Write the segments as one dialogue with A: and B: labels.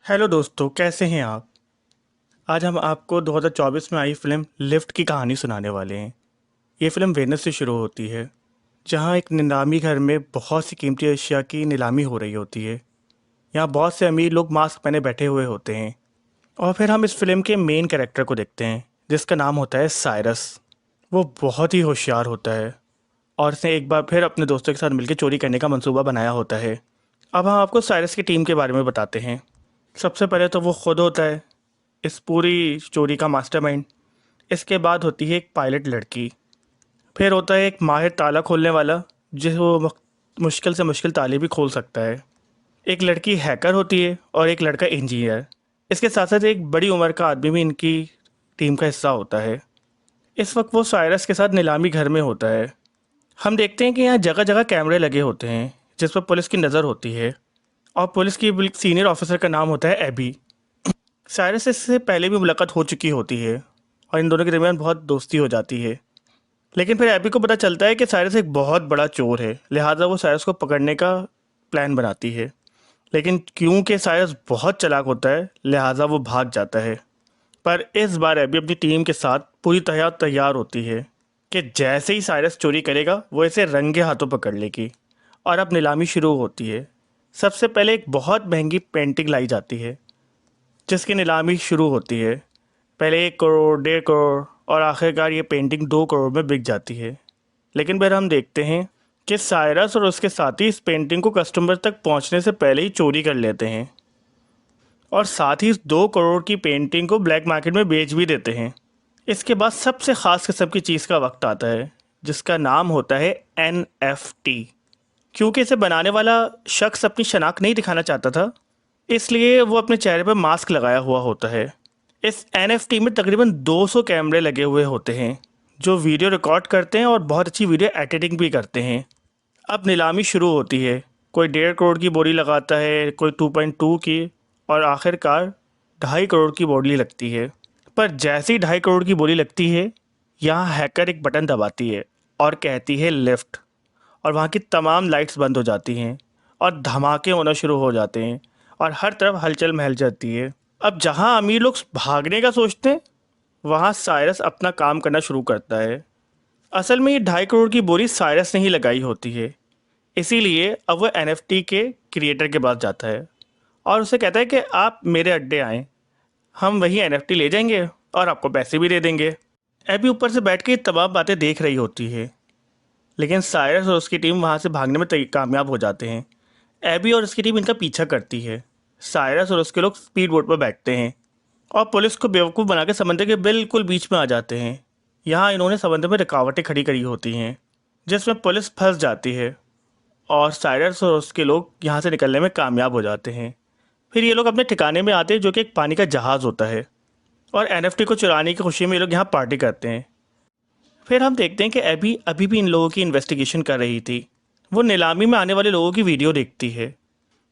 A: Hello दोस्तों, कैसे हैं आप। आज हम आपको 2024 में आई फिल्म लिफ्ट की कहानी सुनाने वाले हैं। ये फिल्म वेनिस से शुरू होती है, जहां एक नीलामी घर में बहुत सी कीमती अशिया की नीलामी हो रही होती है। यहाँ बहुत से अमीर लोग मास्क पहने बैठे हुए होते हैं और फिर हम इस फिल्म के मेन कैरेक्टर को देखते हैं, जिसका नाम होता है साइरस। वो बहुत ही होशियार होता है और उसने एक बार फिर अपने दोस्तों के साथ मिलकर चोरी करने का मंसूबा बनाया होता है। अब हम आपको साइरस की टीम के बारे में बताते हैं। सबसे पहले तो वो खुद होता है इस पूरी चोरी का मास्टरमाइंड। इसके बाद होती है एक पायलट लड़की। फिर होता है एक माहिर ताला खोलने वाला, जो मुश्किल से मुश्किल ताले भी खोल सकता है। एक लड़की हैकर होती है और एक लड़का इंजीनियर। इसके साथ साथ एक बड़ी उम्र का आदमी भी इनकी टीम का हिस्सा होता है। इस वक्त वो साइरस के साथ नीलामी घर में होता है। हम देखते हैं कि यहाँ जगह जगह कैमरे लगे होते हैं, जिस पर पुलिस की नज़र होती है। और पुलिस की सीनियर ऑफिसर का नाम होता है एबी। साइरस से पहले भी मुलाकात हो चुकी होती है और इन दोनों के दरमियान बहुत दोस्ती हो जाती है। लेकिन फिर एबी को पता चलता है कि साइरस एक बहुत बड़ा चोर है, लिहाजा वो साइरस को पकड़ने का प्लान बनाती है। लेकिन क्योंकि साइरस बहुत चालाक होता है, लिहाजा वो भाग जाता है। पर इस बार एबी अपनी टीम के साथ पूरी तरह तैयार होती है कि जैसे ही साइरस चोरी करेगा वो इसे रंगे हाथों पकड़ लेगी। और अब नीलामी शुरू होती है। सबसे पहले एक बहुत महंगी पेंटिंग लाई जाती है, जिसकी नीलामी शुरू होती है। पहले 1 करोड़, 1.5 करोड़ और आखिरकार ये पेंटिंग 2 करोड़ में बिक जाती है। लेकिन फिर हम देखते हैं कि साइरस और उसके साथी इस पेंटिंग को कस्टमर तक पहुंचने से पहले ही चोरी कर लेते हैं और साथ ही इस 2 करोड़ की पेंटिंग को ब्लैक मार्केट में बेच भी देते हैं। इसके बाद सबसे ख़ास किस्म की चीज़ का वक्त आता है, जिसका नाम होता है NFT। क्योंकि इसे बनाने वाला शख्स अपनी शनाख्त नहीं दिखाना चाहता था, इसलिए वो अपने चेहरे पर मास्क लगाया हुआ होता है। इस NFT में तकरीबन 200 कैमरे लगे हुए होते हैं, जो वीडियो रिकॉर्ड करते हैं और बहुत अच्छी वीडियो एडिटिंग भी करते हैं। अब नीलामी शुरू होती है। कोई 1.5 करोड़ की बोली लगाता है, कोई 2.2 की, और आखिरकार 2.5 करोड़ की बोली लगती है। पर जैसे ही 2.5 करोड़ की बोली लगती है, यहाँ हैकर एक बटन दबाती है और कहती है लिफ्ट, और वहाँ की तमाम लाइट्स बंद हो जाती हैं और धमाके होना शुरू हो जाते हैं और हर तरफ हलचल महल जाती है। अब जहाँ अमीर लोग भागने का सोचते हैं, वहाँ साइरस अपना काम करना शुरू करता है। असल में ये 2.5 करोड़ की बोली साइरस ने ही लगाई होती है, इसीलिए अब वह NFT के क्रिएटर के पास जाता है और उसे कहता है कि आप मेरे अड्डे आएँ, हम वही NFT ले जाएंगे और आपको पैसे भी दे देंगे। एबी ऊपर से बैठ के ये तमाम बातें देख रही होती है, लेकिन साइरस और उसकी टीम वहाँ से भागने में कामयाब हो जाते हैं। एबी और उसकी टीम इनका पीछा करती है। साइरस और उसके लोग स्पीड बोट पर बैठते हैं और पुलिस को बेवकूफ़ बना के समंदर के बिल्कुल बीच में आ जाते हैं। यहाँ इन्होंने समंदर में रुकावटें खड़ी करी होती हैं, जिसमें पुलिस फंस जाती है और साइरस और उसके लोग यहाँ से निकलने में कामयाब हो जाते हैं। फिर ये लोग अपने ठिकाने में आते हैं, जो कि एक पानी का जहाज़ होता है, और NFT को चुराने की खुशी में ये लोग यहाँ पार्टी करते हैं। फिर हम देखते हैं कि एबी अभी भी इन लोगों की इन्वेस्टिगेशन कर रही थी। वो नीलामी में आने वाले लोगों की वीडियो देखती है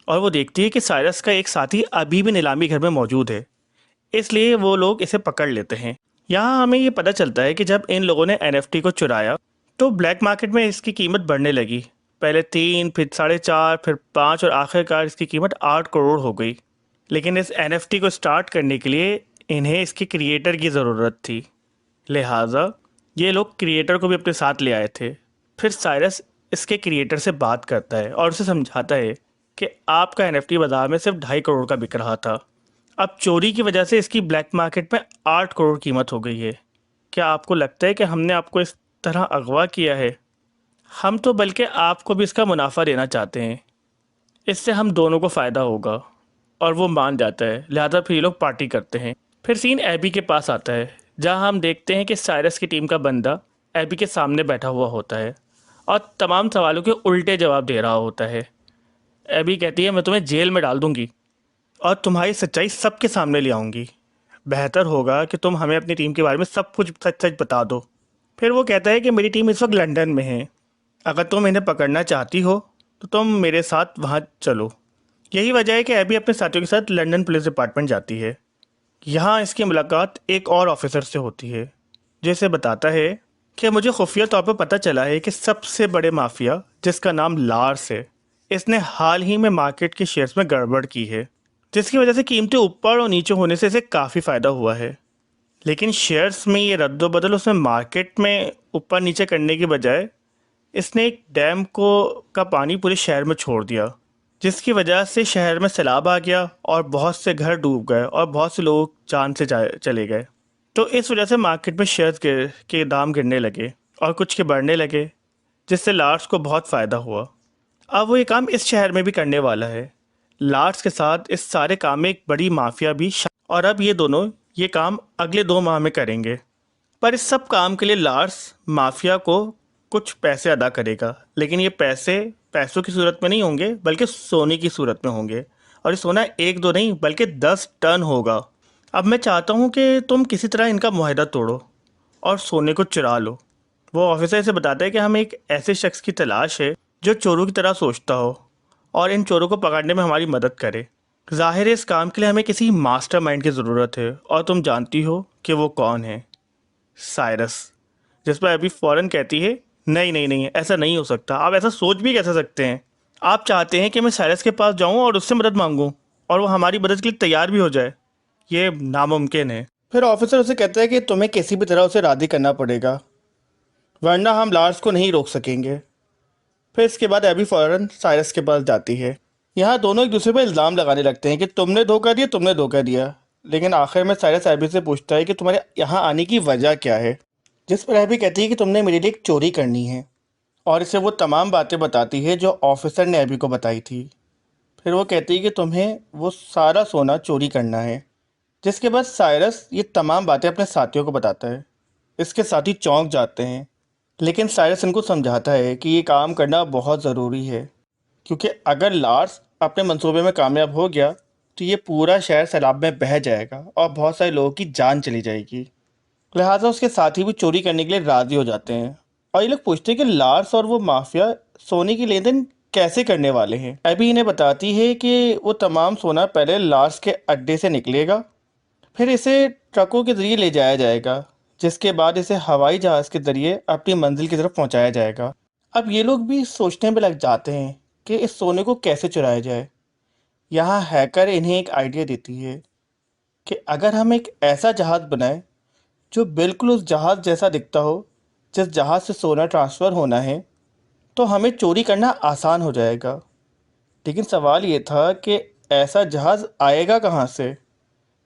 A: और वो देखती है कि साइरस का एक साथी अभी भी नीलामी घर में मौजूद है, इसलिए वो लोग इसे पकड़ लेते हैं। यहाँ हमें ये पता चलता है कि जब इन लोगों ने NFT को चुराया तो ब्लैक मार्केट में इसकी कीमत बढ़ने लगी। पहले 3, फिर 4.5, फिर 5 और आखिरकार इसकी कीमत 8 करोड़ हो गई। लेकिन इस NFT को स्टार्ट करने के लिए इन्हें इसके क्रिएटर की ज़रूरत थी, लिहाजा ये लोग क्रिएटर को भी अपने साथ ले आए थे। फिर साइरस इसके क्रिएटर से बात करता है और उसे समझाता है कि आपका NFT बाजार में सिर्फ 2.5 करोड़ का बिक रहा था, अब चोरी की वजह से इसकी ब्लैक मार्केट में 8 करोड़ कीमत हो गई है। क्या आपको लगता है कि हमने आपको इस तरह अगवा किया है? हम तो बल्कि आपको भी इसका मुनाफा देना चाहते हैं, इससे हम दोनों को फ़ायदा होगा। और वो मान जाता है, लिहाजा फिर ये लोग पार्टी करते हैं। फिर सीन एबी के पास आता है, जहां हम देखते हैं कि साइरस की टीम का बंदा एबी के सामने बैठा हुआ होता है और तमाम सवालों के उल्टे जवाब दे रहा होता है। एबी कहती है, मैं तुम्हें जेल में डाल दूंगी और तुम्हारी सच्चाई सबके सामने ले आऊँगी। बेहतर होगा कि तुम हमें अपनी टीम के बारे में सब कुछ सच सच बता दो। फिर वो कहता है कि मेरी टीम इस वक्त लंदन में है, अगर तुम इन्हें पकड़ना चाहती हो तो तुम मेरे साथ वहाँ चलो। यही वजह है कि एबी अपने साथियों के साथ लंदन पुलिस डिपार्टमेंट जाती है। यहाँ इसकी मुलाकात एक और ऑफिसर से होती है, जैसे बताता है कि मुझे खुफिया तौर पर पता चला है कि सबसे बड़े माफिया, जिसका नाम लार्स है, इसने हाल ही में मार्केट के शेयर्स में गड़बड़ की है। जिसकी वजह से कीमतें ऊपर और नीचे होने से इसे काफ़ी फ़ायदा हुआ है। लेकिन शेयर्स में ये रद्दोबदल उसने मार्केट में ऊपर नीचे करने के बजाय इसने एक डैम को का पानी पूरे शहर में छोड़ दिया, जिसकी वजह से शहर में सैलाब आ गया और बहुत से घर डूब गए और बहुत से लोग जान से चले गए। तो इस वजह से मार्केट में शेयर्स के दाम गिरने लगे और कुछ के बढ़ने लगे, जिससे लार्ड्स को बहुत फ़ायदा हुआ। अब वो ये काम इस शहर में भी करने वाला है। लार्ड्स के साथ इस सारे काम में एक बड़ी माफिया भी और अब ये दोनों ये काम अगले 2 माह में करेंगे। पर इस सब काम के लिए लार्स माफिया को कुछ पैसे अदा करेगा, लेकिन ये पैसे पैसों की सूरत में नहीं होंगे बल्कि सोने की सूरत में होंगे। और ये सोना 1-2 नहीं बल्कि 10 टन होगा। अब मैं चाहता हूँ कि तुम किसी तरह इनका मुआहदा तोड़ो और सोने को चुरा लो। वो ऑफिसर से बताता है कि हमें एक ऐसे शख्स की तलाश है जो चोरों की तरह सोचता हो और इन चोरों को पकड़ने में हमारी मदद करे। ज़ाहिर है इस काम के लिए हमें किसी मास्टरमाइंड की ज़रूरत है और तुम जानती हो कि वो कौन है। साइरस। जिस पर अभी फ़ौरन कहती है, नहीं नहीं नहीं, ऐसा नहीं हो सकता। आप ऐसा सोच भी कैसे सकते हैं? आप चाहते हैं कि मैं साइरस के पास जाऊं और उससे मदद मांगूं और वो हमारी मदद के लिए तैयार भी हो जाए? ये नामुमकिन है। फिर ऑफिसर उसे कहता है कि तुम्हें किसी भी तरह उसे राज़ी करना पड़ेगा, वरना हम लार्स को नहीं रोक सकेंगे। फिर इसके बाद एबी फ़ौरन साइरस के पास जाती है। यहाँ दोनों एक दूसरे पर इल्ज़ाम लगाने लगते हैं कि तुमने धोखा दिया। लेकिन आखिर में साइरस एबी से पूछता है कि तुम्हारे यहाँ आने की वजह क्या है, जिस पर एबी कहती है कि तुमने मेरे लिए एक चोरी करनी है और इसे वो तमाम बातें बताती है जो ऑफिसर ने एबी को बताई थी। फिर वो कहती है कि तुम्हें वो सारा सोना चोरी करना है। जिसके बाद साइरस ये तमाम बातें अपने साथियों को बताता है। इसके साथी चौंक जाते हैं, लेकिन साइरस इनको समझाता है कि ये काम करना बहुत ज़रूरी है, क्योंकि अगर लार्स अपने मंसूबे में कामयाब हो गया तो ये पूरा शहर सैलाब में बह जाएगा और बहुत सारे लोगों की जान चली जाएगी। लिहाजा उसके साथी भी चोरी करने के लिए राज़ी हो जाते हैं और ये लोग पूछते हैं कि लार्स और वो माफिया सोने की लेन देन कैसे करने वाले हैं। एबी इन्हें बताती है कि वो तमाम सोना पहले लार्स के अड्डे से निकलेगा, फिर इसे ट्रकों के ज़रिए ले जाया जाएगा, जिसके बाद इसे हवाई जहाज़ के ज़रिए अपनी मंजिल की तरफ पहुंचाया जाएगा। अब ये लोग भी सोचने में लग जाते हैं कि इस सोने को कैसे चुराया जाए। यहाँ हैकर इन्हें एक आइडिया देती है कि अगर हम एक ऐसा जहाज़ बनाएं जो बिल्कुल उस जहाज़ जैसा दिखता हो जिस जहाज़ से सोना ट्रांसफ़र होना है, तो हमें चोरी करना आसान हो जाएगा। लेकिन सवाल ये था कि ऐसा जहाज़ आएगा कहाँ से?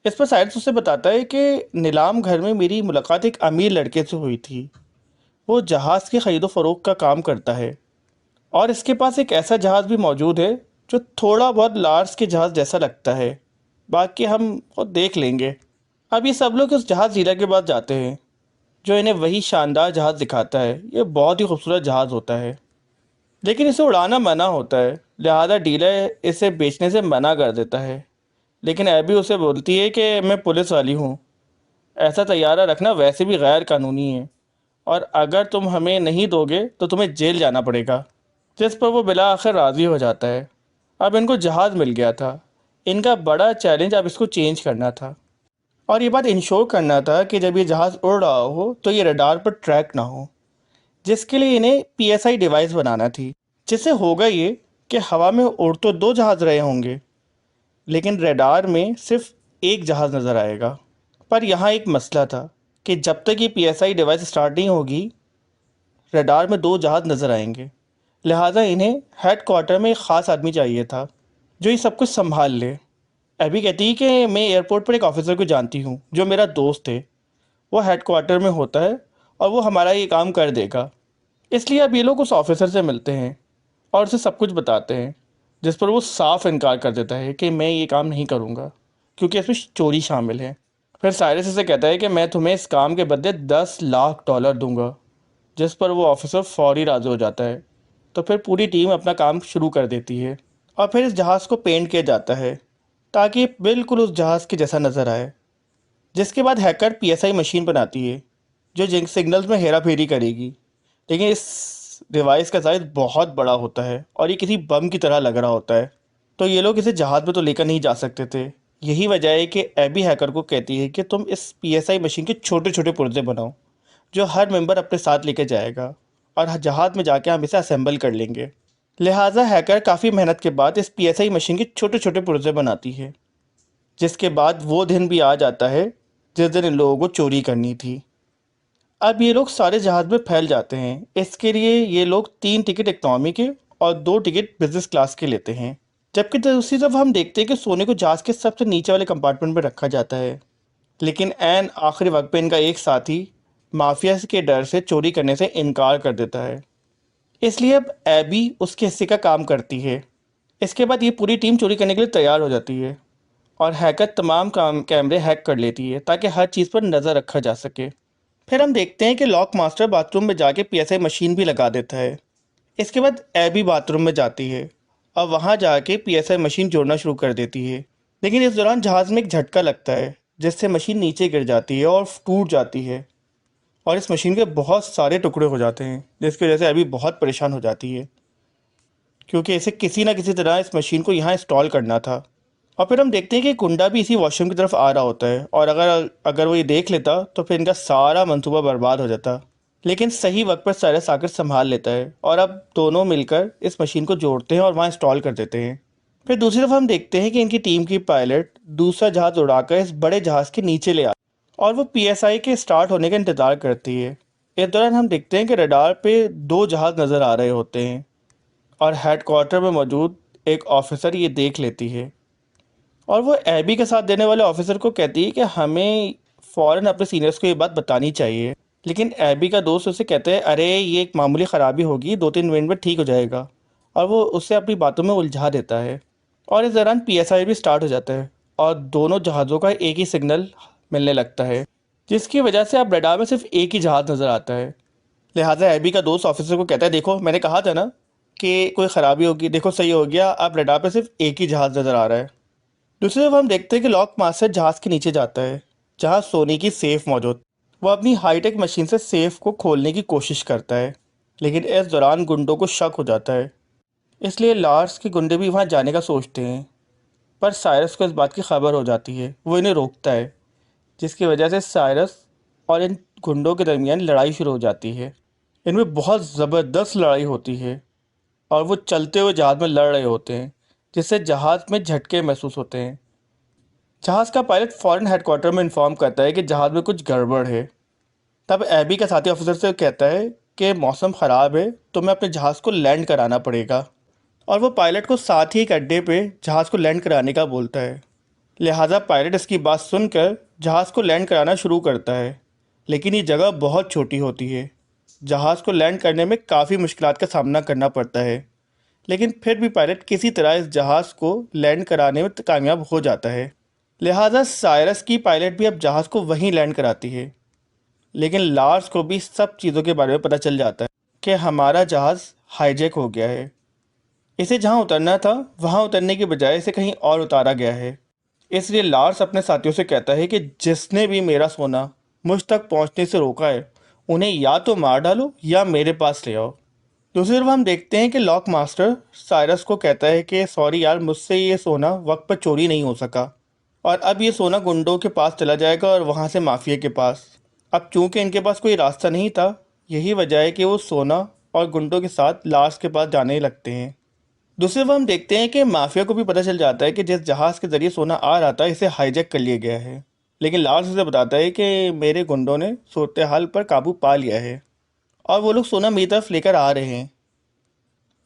A: इस पर साइरस उसे बताता है कि नीलाम घर में मेरी मुलाकात एक अमीर लड़के से हुई थी। वो जहाज़ की ख़रीदो फ़रोख्त का काम करता है और इसके पास एक ऐसा जहाज़ भी मौजूद है जो थोड़ा बहुत लार्स के जहाज़ जैसा लगता है। बाकी हम वो देख लेंगे। अब ये सब लोग उस जहाज़ डीलर के पास जाते हैं, जो इन्हें वही शानदार जहाज़ दिखाता है। ये बहुत ही खूबसूरत जहाज़ होता है, लेकिन इसे उड़ाना मना होता है, लिहाजा डीलर इसे बेचने से मना कर देता है। लेकिन एबी उसे बोलती है कि मैं पुलिस वाली हूँ, ऐसा तैयारा रखना वैसे भी गैर कानूनी है और अगर तुम हमें नहीं दोगे तो तुम्हें जेल जाना पड़ेगा। जिस पर वो बिला आखिर राज़ी हो जाता है। अब इनको जहाज़ मिल गया था। इनका बड़ा चैलेंज अब इसको चेंज करना था और ये बात इंश्योर करना था कि जब ये जहाज़ उड़ रहा हो तो ये रडार पर ट्रैक ना हो, जिसके लिए इन्हें पीएसआई डिवाइस बनाना थी। जिससे होगा ये कि हवा में उड़ तो 2 जहाज़ रहे होंगे, लेकिन रडार में सिर्फ एक जहाज़ नज़र आएगा। पर यहाँ एक मसला था कि जब तक ये पीएसआई डिवाइस स्टार्ट नहीं होगी, रडार में 2 जहाज़ नज़र आएंगे। लिहाजा इन्हें हेड क्वार्टर में एक ख़ास आदमी चाहिए था जो ये सब कुछ संभाल ले। एबी कहती है कि मैं एयरपोर्ट पर एक ऑफिसर को जानती हूँ जो मेरा दोस्त है। वो हेड क्वार्टर में होता है और वो हमारा ये काम कर देगा। इसलिए अब ये लोग उस ऑफिसर से मिलते हैं और उसे सब कुछ बताते हैं, जिस पर वो साफ इनकार कर देता है कि मैं ये काम नहीं करूँगा क्योंकि इसमें चोरी शामिल है। फिर साइरस इसे कहता है कि मैं तुम्हें इस काम के बदले $10 लाख दूंगा, जिस पर वो ऑफिसर फौरी राज़ी हो जाता है। तो फिर पूरी टीम अपना काम शुरू कर देती है और फिर इस जहाज़ को पेंट किया जाता है ताकि ये बिल्कुल उस जहाज़ के जैसा नज़र आए। जिसके बाद हैकर पीएसआई मशीन बनाती है जो जिंक सिग्नल्स में हेरा फेरी करेगी। लेकिन इस डिवाइस का साइज़ बहुत बड़ा होता है और ये किसी बम की तरह लग रहा होता है, तो ये लोग इसे जहाज़ में तो लेकर नहीं जा सकते थे। यही वजह है कि एबी हैकर को कहती है कि तुम इस पीएसआई मशीन के छोटे छोटे पुर्जे बनाओ जो हर मेंबर अपने साथ लेके जाएगा और जहाज़ में जाके हम इसे असेंबल कर लेंगे। लिहाजा हैकर काफ़ी मेहनत के बाद इस पीएसआई मशीन के छोटे छोटे पुर्जे बनाती है जिसके बाद वो दिन भी आ जाता है जिस दिन इन लोगों को चोरी करनी थी। अब ये लोग सारे जहाज़ में फैल जाते हैं। इसके लिए ये लोग 3 टिकट इकनॉमी के और 2 टिकट बिजनेस क्लास के लेते हैं। जबकि दूसरी तरफ हम देखते हैं कि सोने को जहाज़ के सबसे नीचे वाले कंपार्टमेंट में रखा जाता है। लेकिन ऐन आखिरी वक्त पे इनका एक साथी माफिया के डर से चोरी करने से इनकार कर देता है। इसलिए अब एबी उसके हिस्से का काम करती है। इसके बाद ये पूरी टीम चोरी करने के लिए तैयार हो जाती है और हैकर तमाम काम कैमरे हैक कर लेती है ताकि हर चीज़ पर नज़र रखा जा सके। फिर हम देखते हैं कि लॉक मास्टर बाथरूम में जाके पीएसआई मशीन भी लगा देता है। इसके बाद एबी बाथरूम में जाती है और वहाँ जाके पीएसआई मशीन जोड़ना शुरू कर देती है। लेकिन इस दौरान जहाज़ में एक झटका लगता है जिससे मशीन नीचे गिर जाती है और टूट जाती है और इस मशीन के बहुत सारे टुकड़े हो जाते हैं, जिसकी वजह से एबी बहुत परेशान हो जाती है क्योंकि इसे किसी ना किसी तरह इस मशीन को यहाँ इंस्टॉल करना था। और फिर हम देखते हैं कि गुंडा भी इसी वॉशरूम की तरफ आ रहा होता है और अगर अगर वो ये देख लेता तो फिर इनका सारा मंसूबा बर्बाद हो जाता। लेकिन सही वक्त पर साइरस आकर संभाल लेता है और अब दोनों मिलकर इस मशीन को जोड़ते हैं और वहाँ इंस्टॉल कर देते हैं। फिर दूसरी तरफ हम देखते हैं कि इनकी टीम की पायलट दूसरा जहाज़ उड़ाकर इस बड़े जहाज़ के नीचे ले आती है और वो पीएसआई के स्टार्ट होने का इंतज़ार करती है। इस दौरान हम देखते हैं कि रडार पे 2 जहाज़ नज़र आ रहे होते हैं और हेडक्वार्टर में मौजूद एक ऑफिसर ये देख लेती है और वो एबी का साथ देने वाले ऑफिसर को कहती है कि हमें फ़ौरन अपने सीनियर्स को ये बात बतानी चाहिए। लेकिन एबी का दोस्त उसे कहते हैं अरे ये एक मामूली ख़राबी होगी, 2-3 मिनट में ठीक हो जाएगा, और वो उससे अपनी बातों में उलझा देता है। और इस दौरान पीएसआई भी स्टार्ट हो जाता है और दोनों जहाज़ों का एक ही सिग्नल मिलने लगता है, जिसकी वजह से अब रडार में सिर्फ एक ही जहाज़ नज़र आता है। लिहाजा एबी का दोस्त ऑफिसर को कहता है देखो मैंने कहा था ना कि कोई ख़राबी होगी, देखो सही हो गया, अब रडार पे सिर्फ एक ही जहाज़ नज़र आ रहा है। दूसरी तरफ हम देखते हैं कि लॉक मास्टर जहाज़ के नीचे जाता है जहाँ सोने की सेफ मौजूद। वो अपनी हाईटेक मशीन से सेफ को खोलने की कोशिश करता है, लेकिन इस दौरान गुंडों को शक हो जाता है। इसलिए लार्स के गुंडे भी वहाँ जाने का सोचते हैं, पर साइरस को इस बात की खबर हो जाती है। वो इन्हें रोकता है, जिसकी वजह से साइरस और इन गुंडों के दरमियान लड़ाई शुरू हो जाती है। इनमें बहुत ज़बरदस्त लड़ाई होती है और वो चलते हुए जहाज़ में लड़ रहे होते हैं, जिससे जहाज़ में झटके महसूस होते हैं। जहाज़ का पायलट फ़ौरन हेडक्वार्टर में इन्फॉर्म करता है कि जहाज़ में कुछ गड़बड़ है। तब एबी का साथी ऑफिसर से कहता है कि मौसम ख़राब है तो मैं अपने जहाज़ को लैंड कराना पड़ेगा, और वो पायलट को साथ ही एक अड्डे पे जहाज़ को लैंड कराने का बोलता है। लिहाजा पायलट इसकी बात सुनकर जहाज़ को लैंड कराना शुरू करता है, लेकिन ये जगह बहुत छोटी होती है। जहाज़ को लैंड करने में काफ़ी मुश्किलात का सामना करना पड़ता है, लेकिन फिर भी पायलट किसी तरह इस जहाज़ को लैंड कराने में कामयाब हो जाता है। लिहाजा साइरस की पायलट भी अब जहाज़ को वहीं लैंड कराती है। लेकिन लार्स को भी सब चीज़ों के बारे में पता चल जाता है कि हमारा जहाज़ हाईजैक हो गया है। इसे जहां उतरना था वहां उतरने की बजाय इसे कहीं और उतारा गया है। इसलिए लार्स अपने साथियों से कहता है कि जिसने भी मेरा सोना मुझ तक पहुंचने से रोका है उन्हें या तो मार डालो या मेरे पास ले आओ। दूसरी तरफ हम देखते हैं कि लॉक मास्टर साइरस को कहता है कि सॉरी यार, मुझसे ये सोना वक्त पर चोरी नहीं हो सका और अब ये सोना गुंडों के पास चला जाएगा और वहाँ से माफिया के पास। अब चूंकि इनके पास कोई रास्ता नहीं था, यही वजह है कि वो सोना और गुंडों के साथ लार्स के पास जाने लगते हैं। दूसरी तरफ हम देखते हैं कि माफिया को भी पता चल जाता है कि जिस जहाज़ के ज़रिए सोना आ रहा था इसे हाईजैक कर लिया गया है। लेकिन लार्स उसे बताता है कि मेरे गुंडों ने सूरत हाल पर काबू पा लिया है और वो लोग सोना मेरी तरफ लेकर आ रहे हैं।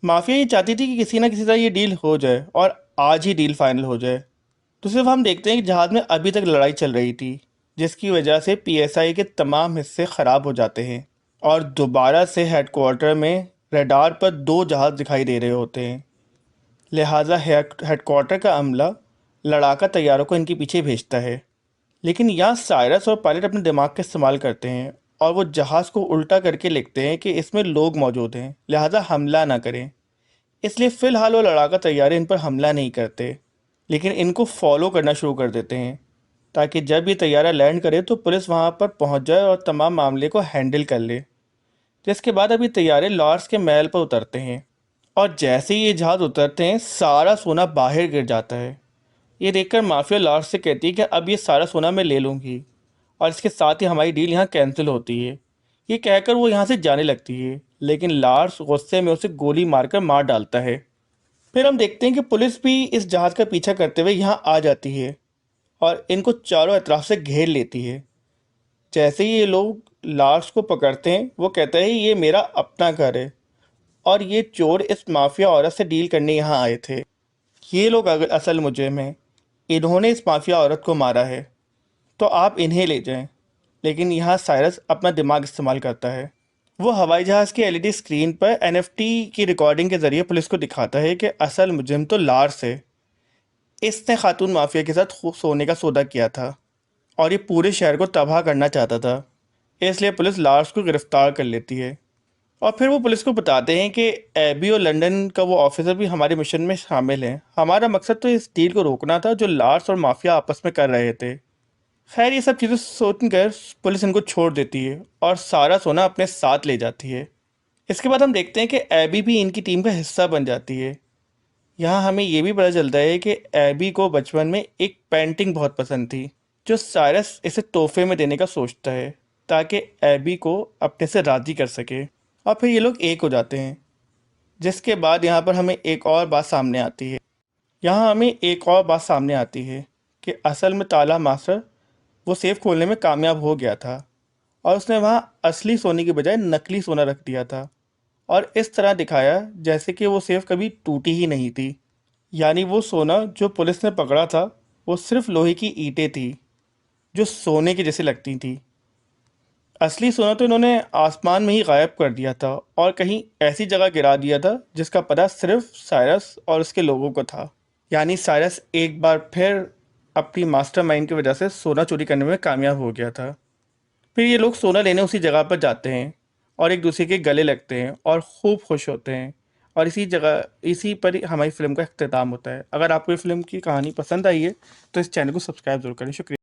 A: माफिया ये चाहती थी कि किसी ना किसी तरह ये डील हो जाए और आज ही डील फाइनल हो जाए। तो सिर्फ हम देखते हैं कि जहाज़ में अभी तक लड़ाई चल रही थी, जिसकी वजह से पीएसआई के तमाम हिस्से ख़राब हो जाते हैं और दोबारा से हेडक्वार्टर में रडार पर 2 जहाज़ दिखाई दे रहे होते हैं। लिहाजा हेडक्वार्टर का अमला लड़ाका तैयारों को इनके पीछे भेजता है। लेकिन यहाँ साइरस और पायलट अपने दिमाग का इस्तेमाल करते हैं और वो जहाज़ को उल्टा करके लिखते हैं कि इसमें लोग मौजूद हैं, लिहाजा हमला ना करें। इसलिए फ़िलहाल वो लड़ाका तैयारी इन पर हमला नहीं करते, लेकिन इनको फॉलो करना शुरू कर देते हैं ताकि जब ये तैयारा लैंड करे तो पुलिस वहाँ पर पहुँच जाए और तमाम मामले को हैंडल कर ले। जिसके बाद अभी तैयारे लॉर्ड्स के महल पर उतरते हैं और जैसे ही ये जहाज़ उतरते हैं सारा सोना बाहर गिर जाता है। ये देखकर माफिया लॉर्ड्स से कहती है कि अब ये सारा सोना मैं ले लूँगी और इसके साथ ही हमारी डील यहाँ कैंसिल होती है। ये कहकर वो यहाँ से जाने लगती है, लेकिन लार्स गुस्से में उसे गोली मारकर मार डालता है। फिर हम देखते हैं कि पुलिस भी इस जहाज़ का पीछा करते हुए यहाँ आ जाती है और इनको चारों अतराफ से घेर लेती है। जैसे ही ये लोग लार्स को पकड़ते हैं, वो कहता है ये मेरा अपना घर है और ये चोर इस माफिया औरत से डील करने यहाँ आए थे। ये लोग अगर असल मुजरिम हैं, इन्होंने इस माफिया औरत को मारा है, तो आप इन्हें ले जाएं। लेकिन यहाँ साइरस अपना दिमाग इस्तेमाल करता है। वो हवाई जहाज़ की एलईडी स्क्रीन पर एनएफटी की रिकॉर्डिंग के जरिए पुलिस को दिखाता है कि असल मुजरिम तो लार्स है। इसने खातून माफिया के साथ सोने का सौदा किया था और ये पूरे शहर को तबाह करना चाहता था। इसलिए पुलिस लार्स को गिरफ्तार कर लेती है और फिर वो पुलिस को बताते हैं कि एबी और लंदन का वो ऑफिसर भी हमारे मिशन में शामिल हैं। हमारा मकसद तो इस डील को रोकना था जो लार्स और माफिया आपस में कर रहे थे। खैर, ये सब चीज़ें सोचकर पुलिस इनको छोड़ देती है और सारा सोना अपने साथ ले जाती है। इसके बाद हम देखते हैं कि एबी भी इनकी टीम का हिस्सा बन जाती है। यहाँ हमें ये भी पता चलता है कि एबी को बचपन में एक पेंटिंग बहुत पसंद थी, जो साइरस इसे तोहफे में देने का सोचता है ताकि एबी को अपने से राज़ी कर सके। और फिर ये लोग एक हो जाते हैं। जिसके बाद यहाँ पर हमें एक और बात सामने आती है। कि असल में ताला मास्टर वो सेफ खोलने में कामयाब हो गया था और उसने वहाँ असली सोने की बजाय नकली सोना रख दिया था और इस तरह दिखाया जैसे कि वो सेफ कभी टूटी ही नहीं थी। यानी वो सोना जो पुलिस ने पकड़ा था, वो सिर्फ लोहे की ईंटें थी जो सोने की जैसी लगती थी। असली सोना तो इन्होंने आसमान में ही गायब कर दिया था और कहीं ऐसी जगह गिरा दिया था जिसका पता सिर्फ साइरस और उसके लोगों को था। यानी साइरस एक बार फिर अपनी मास्टरमाइंड की वजह से सोना चोरी करने में कामयाब हो गया था। फिर ये लोग सोना लेने उसी जगह पर जाते हैं और एक दूसरे के गले लगते हैं और खूब खुश होते हैं। और इसी पर ही हमारी फ़िल्म का अख्तिताम होता है। अगर आपको ये फ़िल्म की कहानी पसंद आई है तो इस चैनल को सब्सक्राइब ज़रूर करें। शुक्रिया।